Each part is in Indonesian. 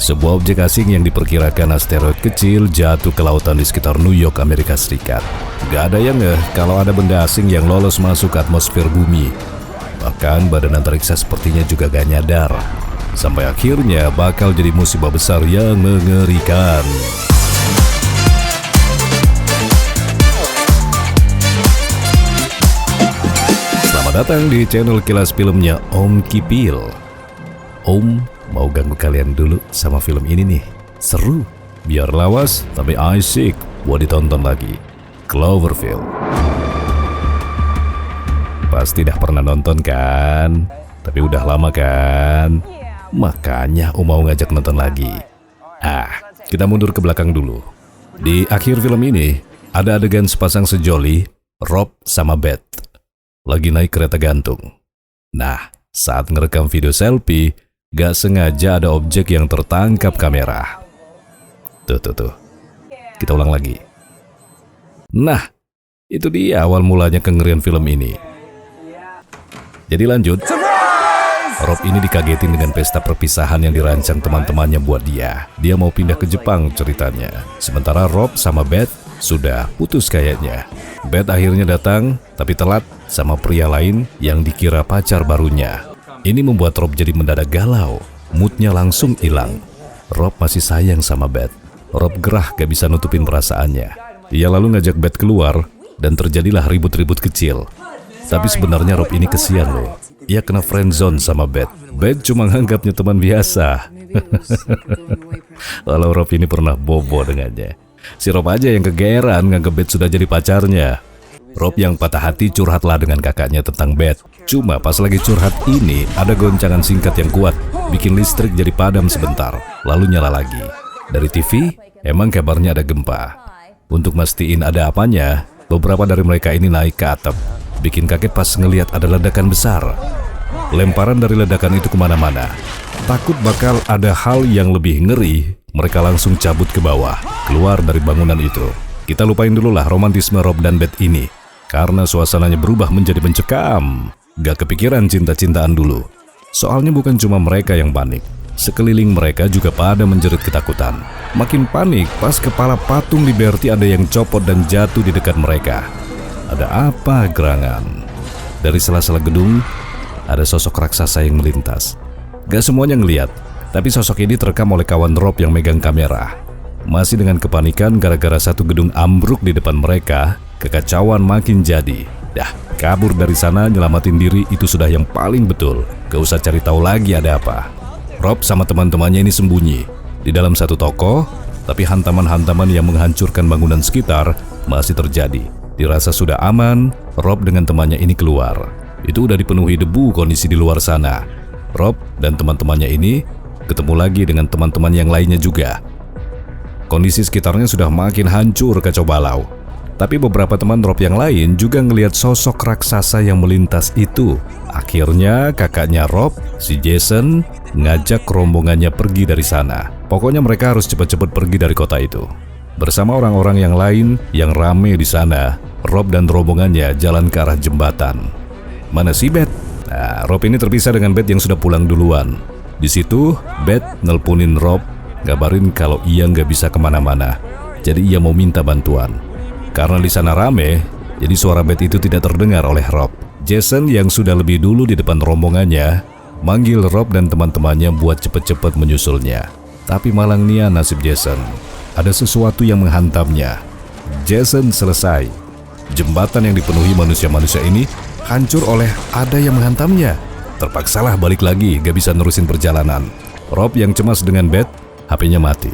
sebuah objek asing yang diperkirakan asteroid kecil jatuh ke lautan di sekitar New York, Amerika Serikat. Gak ada yang ngeh kalau ada benda asing yang lolos masuk ke atmosfer bumi. Bahkan badan antariksa sepertinya juga gak nyadar. Sampai akhirnya bakal jadi musibah besar yang mengerikan. Selamat datang di channel Kilas Filmnya Om Kipil. Om mau ganggu kalian dulu sama film ini nih. Seru, biar lawas tapi asik buat ditonton lagi. Cloverfield. Pasti dah pernah nonton kan? Tapi udah lama kan? Makanya Om mau ngajak nonton lagi. Kita mundur ke belakang dulu. Di akhir film ini ada adegan sepasang sejoli, Rob sama Beth, lagi naik kereta gantung. Nah, saat ngerekam video selfie, gak sengaja ada objek yang tertangkap kamera. Tuh. Kita ulang lagi. Nah, itu dia awal mulanya kengerian film ini. Jadi lanjut. Rob ini dikagetin dengan pesta perpisahan yang dirancang teman-temannya buat dia. Dia mau pindah ke Jepang ceritanya. Sementara Rob sama Beth sudah putus kayaknya. Beth akhirnya datang, tapi telat sama pria lain yang dikira pacar barunya. Ini membuat Rob jadi mendadak galau. Moodnya langsung hilang. Rob masih sayang sama Beth. Rob gerah gak bisa nutupin perasaannya. Ia lalu ngajak Beth keluar dan terjadilah ribut-ribut kecil. Tapi sebenarnya Rob ini kesian loh. Ia kena friendzone sama Beth. Beth cuma nganggapnya teman biasa. Walau Rob ini pernah bobo dengannya. Si Rob aja yang kegeeran nganggap Beth sudah jadi pacarnya. Rob yang patah hati curhatlah dengan kakaknya tentang Beth. Cuma pas lagi curhat ini ada goncangan singkat yang kuat, bikin listrik jadi padam sebentar, lalu nyala lagi. Dari TV, emang kabarnya ada gempa. Untuk mastiin ada apanya, beberapa dari mereka ini naik ke atap. Bikin kaget pas ngelihat ada ledakan besar. Lemparan dari ledakan itu kemana-mana. Takut bakal ada hal yang lebih ngeri, mereka langsung cabut ke bawah, keluar dari bangunan itu. Kita lupain dulu lah romantisme Rob dan Beth ini, karena suasananya berubah menjadi mencekam. Gak kepikiran cinta-cintaan dulu. Soalnya bukan cuma mereka yang panik, sekeliling mereka juga pada menjerit ketakutan. Makin panik pas kepala patung Liberty ada yang copot dan jatuh di dekat mereka. Ada apa gerangan? Dari sela-sela gedung, ada sosok raksasa yang melintas. Gak semuanya ngeliat, tapi sosok ini terekam oleh kawan Rob yang megang kamera. Masih dengan kepanikan gara-gara satu gedung ambruk di depan mereka, kekacauan makin jadi. Dah, kabur dari sana nyelamatin diri itu sudah yang paling betul. Gak usah cari tahu lagi ada apa. Rob sama teman-temannya ini sembunyi di dalam satu toko, tapi hantaman-hantaman yang menghancurkan bangunan sekitar masih terjadi. Dirasa sudah aman, Rob dengan temannya ini keluar. Itu udah dipenuhi debu kondisi di luar sana. Rob dan teman-temannya ini ketemu lagi dengan teman-teman yang lainnya juga. Kondisi sekitarnya sudah makin hancur kacau balau. Tapi beberapa teman Rob yang lain juga ngelihat sosok raksasa yang melintas itu. Akhirnya kakaknya Rob, si Jason, ngajak rombongannya pergi dari sana. Pokoknya mereka harus cepat-cepat pergi dari kota itu. Bersama orang-orang yang lain yang rame di sana, Rob dan rombongannya jalan ke arah jembatan. Mana si Beth? Nah, Rob ini terpisah dengan Beth yang sudah pulang duluan. Di situ, Beth nelponin Rob, ngabarin kalau ia nggak bisa kemana-mana. Jadi ia mau minta bantuan. Karena di sana rame, jadi suara Beth itu tidak terdengar oleh Rob. Jason yang sudah lebih dulu di depan rombongannya, manggil Rob dan teman-temannya buat cepet-cepet menyusulnya. Tapi malang nia nasib Jason. Ada sesuatu yang menghantamnya. Jason selesai. Jembatan yang dipenuhi manusia-manusia ini hancur oleh ada yang menghantamnya. Terpaksalah balik lagi, gak bisa nerusin perjalanan. Rob yang cemas dengan Beth, HP-nya mati.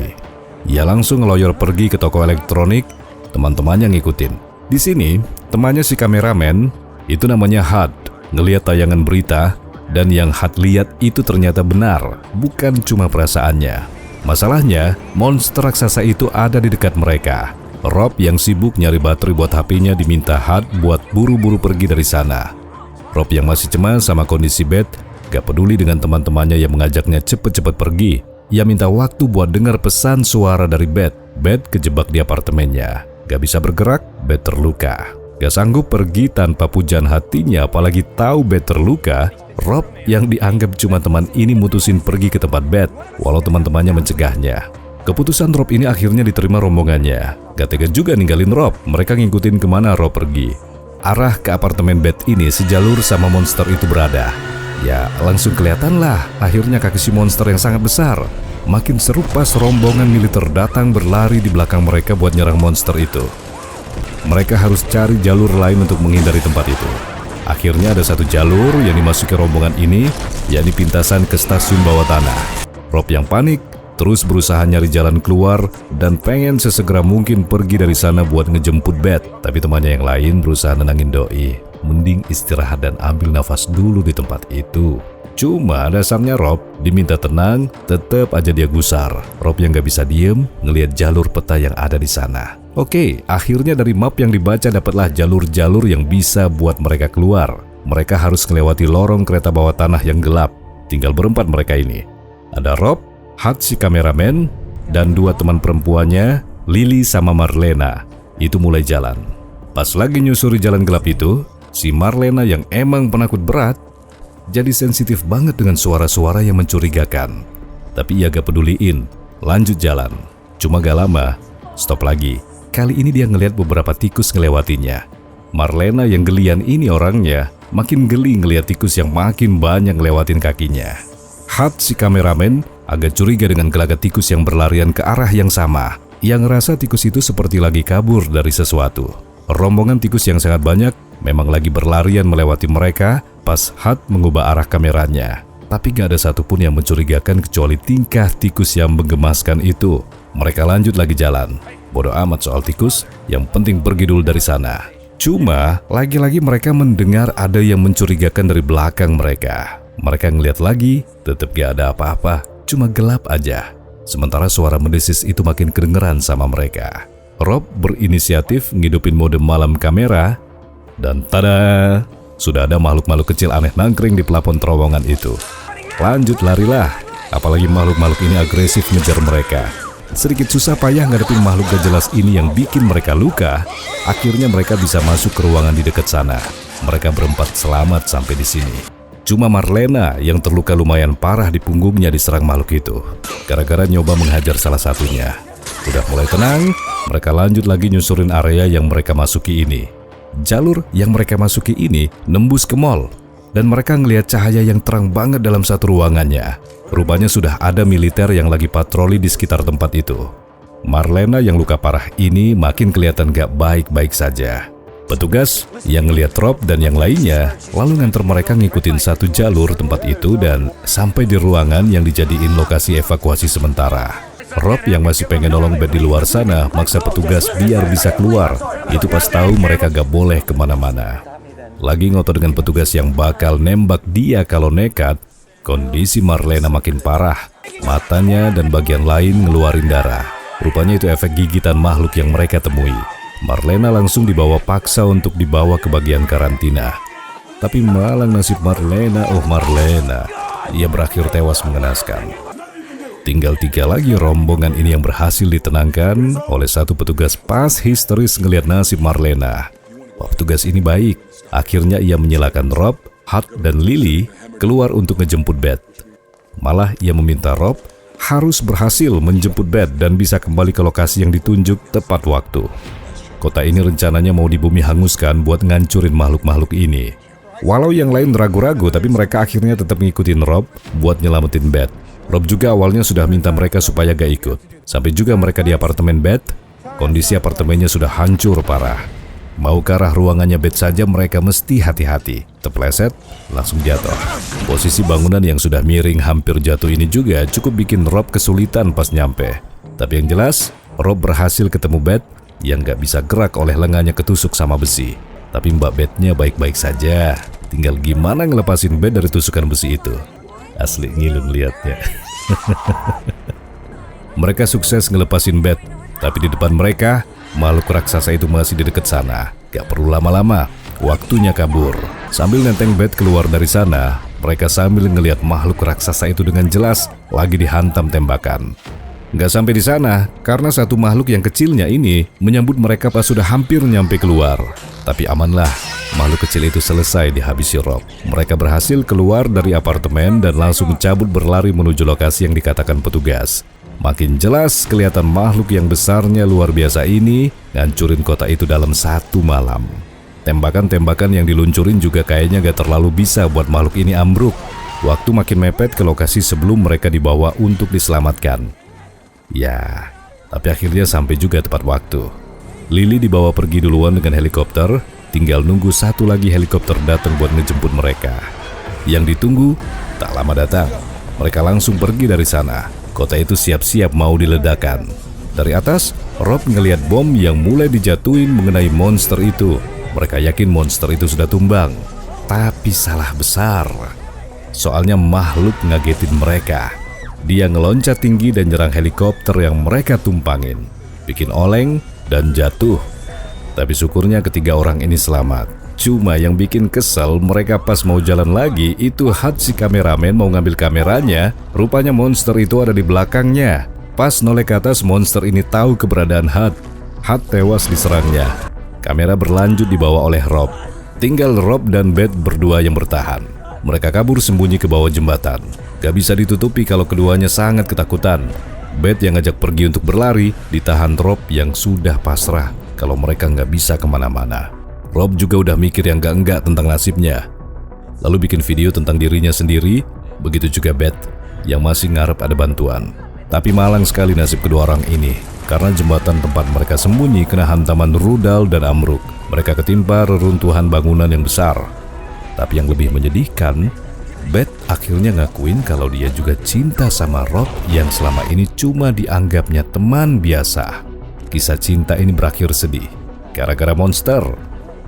Ia langsung ngeloyor pergi ke toko elektronik, teman-temannya ngikutin. Di sini, temannya si kameramen, itu namanya Hud, ngelihat tayangan berita, dan yang Hud lihat itu ternyata benar, bukan cuma perasaannya. Masalahnya, monster raksasa itu ada di dekat mereka. Rob yang sibuk nyari baterai buat HP-nya diminta Hud buat buru-buru pergi dari sana. Rob yang masih cemas sama kondisi Beth, gak peduli dengan teman-temannya yang mengajaknya cepet-cepet pergi. Ia minta waktu buat dengar pesan suara dari Beth. Beth kejebak di apartemennya. Gak bisa bergerak, Beth terluka. Gak sanggup pergi tanpa pujian hatinya, apalagi tahu Beth terluka. Rob yang dianggap cuma teman ini mutusin pergi ke tempat Beth, walau teman-temannya mencegahnya. Keputusan Rob ini akhirnya diterima rombongannya. Gak tega juga ninggalin Rob, mereka ngikutin kemana Rob pergi. Arah ke apartemen Beth ini sejalur sama monster itu berada. Ya, langsung kelihatan lah akhirnya kaki si monster yang sangat besar. Makin seru pas rombongan militer datang berlari di belakang mereka buat nyerang monster itu. Mereka harus cari jalur lain untuk menghindari tempat itu. Akhirnya ada satu jalur yang dimasuki rombongan ini, yakni pintasan ke stasiun bawah tanah. Rob yang panik, terus berusaha nyari jalan keluar dan pengen sesegera mungkin pergi dari sana buat ngejemput Beth. Tapi temannya yang lain berusaha nenangin doi. Mending istirahat dan ambil nafas dulu di tempat itu. Cuma dasarnya Rob diminta tenang, tetap aja dia gusar. Rob yang gak bisa diem ngelihat jalur peta yang ada di sana. Oke, akhirnya dari map yang dibaca dapatlah jalur-jalur yang bisa buat mereka keluar. Mereka harus melewati lorong kereta bawah tanah yang gelap. Tinggal berempat mereka ini. Ada Rob, Hut si kameramen, dan dua teman perempuannya, Lily sama Marlena. Itu mulai jalan. Pas lagi nyusuri jalan gelap itu, si Marlena yang emang penakut berat, jadi sensitif banget dengan suara-suara yang mencurigakan. Tapi ia gak peduliin, lanjut jalan. Cuma gak lama, stop lagi. Kali ini dia ngelihat beberapa tikus ngelewatinya. Marlena yang gelian ini orangnya makin geli ngelihat tikus yang makin banyak ngelewatin kakinya. Hut si kameramen agak curiga dengan gelagat tikus yang berlarian ke arah yang sama. Ia ngerasa tikus itu seperti lagi kabur dari sesuatu. Rombongan tikus yang sangat banyak memang lagi berlarian melewati mereka pas Hut mengubah arah kameranya. Tapi gak ada satupun yang mencurigakan kecuali tingkah tikus yang menggemaskan itu. Mereka lanjut lagi jalan. Bodoh amat soal tikus, yang penting pergi dulu dari sana. Cuma, lagi-lagi mereka mendengar ada yang mencurigakan dari belakang mereka. Mereka ngeliat lagi, tetap gak ada apa-apa, cuma gelap aja. Sementara suara mendesis itu makin kedengeran sama mereka. Rob berinisiatif ngidupin mode malam kamera, dan tada! Sudah ada makhluk-makhluk kecil aneh nangkring di pelapon terowongan itu. Lanjut larilah, apalagi makhluk-makhluk ini agresif ngejar mereka. Sedikit susah payah ngadepin makhluk gak jelas ini yang bikin mereka luka. Akhirnya mereka bisa masuk ke ruangan di dekat sana. Mereka berempat selamat sampai di sini. Cuma Marlena yang terluka lumayan parah di punggungnya diserang makhluk itu. Gara-gara nyoba menghajar salah satunya. Udah mulai tenang, mereka lanjut lagi nyusurin area yang mereka masuki ini. Jalur yang mereka masuki ini nembus ke mall. Dan mereka ngelihat cahaya yang terang banget dalam satu ruangannya. Rupanya sudah ada militer yang lagi patroli di sekitar tempat itu. Marlena yang luka parah ini makin kelihatan gak baik-baik saja. Petugas yang ngelihat Rob dan yang lainnya lalu nganter mereka ngikutin satu jalur tempat itu dan sampai di ruangan yang dijadiin lokasi evakuasi sementara. Rob yang masih pengen nolong Beth di luar sana maksa petugas biar bisa keluar. Itu pas tahu mereka gak boleh kemana-mana. Lagi ngotot dengan petugas yang bakal nembak dia kalau nekat, kondisi Marlena makin parah. Matanya dan bagian lain ngeluarin darah. Rupanya itu efek gigitan makhluk yang mereka temui. Marlena langsung dibawa paksa untuk dibawa ke bagian karantina. Tapi malang nasib Marlena, ia berakhir tewas mengenaskan. Tinggal 3 lagi rombongan ini yang berhasil ditenangkan oleh satu petugas pas histeris ngelihat nasib Marlena. Petugas ini baik. Akhirnya ia menyilakan Rob, Hut, dan Lily keluar untuk ngejemput Beth. Malah ia meminta Rob harus berhasil menjemput Beth dan bisa kembali ke lokasi yang ditunjuk tepat waktu. Kota ini rencananya mau dibumi hanguskan buat ngancurin makhluk-makhluk ini. Walau yang lain ragu-ragu, tapi mereka akhirnya tetap ngikutin Rob buat nyelamatin Beth. Rob juga awalnya sudah minta mereka supaya gak ikut. Sampai juga mereka di apartemen Beth, kondisi apartemennya sudah hancur parah. Mau ke arah ruangannya Beth saja mereka mesti hati-hati. Terpleset, langsung jatuh. Posisi bangunan yang sudah miring hampir jatuh ini juga cukup bikin Rob kesulitan pas nyampe. Tapi yang jelas, Rob berhasil ketemu Beth yang gak bisa gerak oleh lengannya ketusuk sama besi. Tapi Mbak Beth-nya baik-baik saja. Tinggal gimana ngelepasin Beth dari tusukan besi itu. Asli ngilu liatnya. Mereka sukses ngelepasin Beth, tapi di depan mereka makhluk raksasa itu masih di dekat sana. Gak perlu lama-lama, waktunya kabur. Sambil nenteng Beth keluar dari sana, mereka sambil ngelihat makhluk raksasa itu dengan jelas lagi dihantam tembakan. Nggak sampai di sana, karena satu makhluk yang kecilnya ini menyambut mereka pas sudah hampir nyampe keluar. Tapi amanlah, makhluk kecil itu selesai dihabisi Rob. Mereka berhasil keluar dari apartemen dan langsung cabut berlari menuju lokasi yang dikatakan petugas. Makin jelas kelihatan makhluk yang besarnya luar biasa ini ngancurin kota itu dalam satu malam. Tembakan-tembakan yang diluncurin juga kayaknya gak terlalu bisa buat makhluk ini ambruk. Waktu makin mepet ke lokasi sebelum mereka dibawa untuk diselamatkan. Ya, tapi akhirnya sampai juga tepat waktu. Lily dibawa pergi duluan dengan helikopter, tinggal nunggu satu lagi helikopter datang buat ngejemput mereka. Yang ditunggu tak lama datang. Mereka langsung pergi dari sana. Kota itu siap-siap mau diledakkan. Dari atas, Rob ngelihat bom yang mulai dijatuhin mengenai monster itu. Mereka yakin monster itu sudah tumbang, tapi salah besar. Soalnya makhluk ngagetin mereka. Dia ngeloncat tinggi dan nyerang helikopter yang mereka tumpangin, bikin oleng dan jatuh. Tapi syukurnya ketiga orang ini selamat. Cuma yang bikin kesel, mereka pas mau jalan lagi, itu Hud si kameramen mau ngambil kameranya. Rupanya monster itu ada di belakangnya. Pas noleh ke atas, monster ini tahu keberadaan Hud. Hud tewas diserangnya. Kamera berlanjut dibawa oleh Rob. Tinggal Rob dan Beth berdua yang bertahan. Mereka kabur sembunyi ke bawah jembatan. Gak bisa ditutupi kalau keduanya sangat ketakutan. Beth yang ngajak pergi untuk berlari, ditahan Rob yang sudah pasrah kalau mereka gak bisa kemana-mana. Rob juga udah mikir yang enggak tentang nasibnya. Lalu bikin video tentang dirinya sendiri, begitu juga Beth yang masih ngarep ada bantuan. Tapi malang sekali nasib kedua orang ini, karena jembatan tempat mereka sembunyi kena hantaman rudal dan ambruk. Mereka ketimpa reruntuhan bangunan yang besar. Tapi yang lebih menyedihkan, Beth akhirnya ngakuin kalau dia juga cinta sama Rob yang selama ini cuma dianggapnya teman biasa. Kisah cinta ini berakhir sedih, gara-gara monster.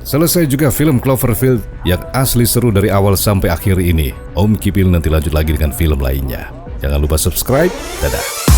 Selesai juga film Cloverfield yang asli seru dari awal sampai akhir ini. Om Kipil nanti lanjut lagi dengan film lainnya. Jangan lupa subscribe. Dadah.